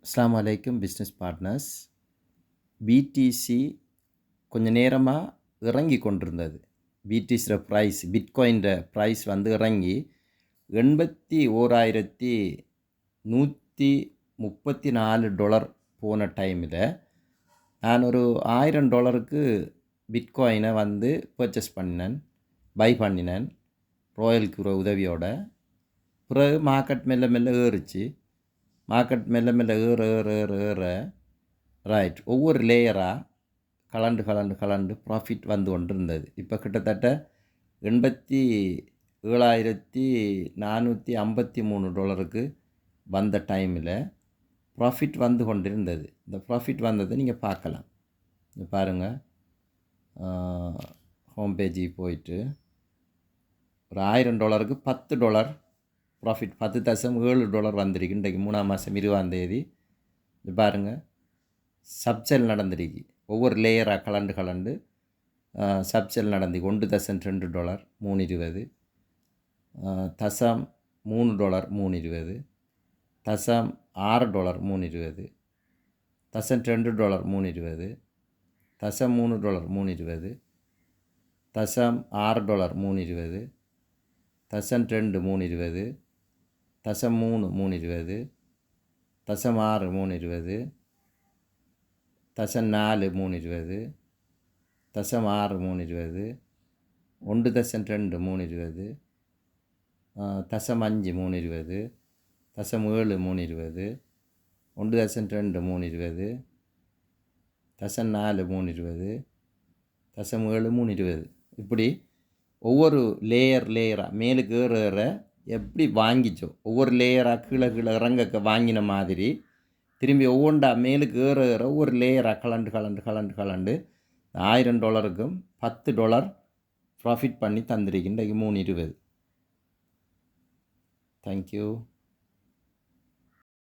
அஸ்ஸலாமு அலைக்கும் business partners. BDC கொஞ்ச நேரமாக இறங்கி கொண்டிருந்தது. பிடிசியோட ப்ரைஸ், பிட்காயின்ற ப்ரைஸ் வந்து இறங்கி 81,134 டாலர் போன டைமில் நான் ஒரு $1000 பிட்காயினை வந்து பர்ச்சேஸ் பை பண்ணினேன் ராயலுக்கு உதவியோட. பிறகு மார்க்கெட் மெல்ல மெல்ல ஏறிச்சு. மார்க்கெட் மெல்ல மெல்ல ஏற ரைட் ஒவ்வொரு லேயராக கலண்டு ப்ராஃபிட் வந்து கொண்டு இருந்தது. இப்போ கிட்டத்தட்ட $87,453 வந்த டைமில் ப்ராஃபிட் வந்து கொண்டு இருந்தது. இந்த ப்ராஃபிட் வந்ததை நீங்கள் பார்க்கலாம். பாருங்கள், ஹோம் பேஜுக்கு போயிட்டு ஒரு $1000 $10 ப்ராஃபிட் $10.7 வந்திருக்கு. இன்றைக்கு 3ஆம் மாதம் 20ஆம் தேதி. இது பாருங்கள், சப்செல் நடந்திருக்கு. ஒவ்வொரு லேயராக கலண்டு சப்செல் நடந்து $1.2 $3.20, $3 $3.20, $6 $3.20, $2 $3.20, $3 $3.20, $6 $3.20, $2 $3.20, $3 $3.20, $6 $3.20, $4 $3.20, $6 $3.20, $1.2 $3.20, $5 $3.20, $7 $3.20, $1.2 $3.20, $4 $3.20, $7 $3.20. இப்படி ஒவ்வொரு லேயராக மேலுக்கு ஏற எப்படி வாங்கிச்சோ, ஒவ்வொரு லேயராக கீழே இறங்க வாங்கின மாதிரி திரும்பி ஒவ்வொன்றா மேலுக்கு ஏற ஒவ்வொரு லேயராக கலண்டு $1000 $10 ப்ராஃபிட் பண்ணி தந்திருக்கின்ற 3.20. தேங்க்யூ.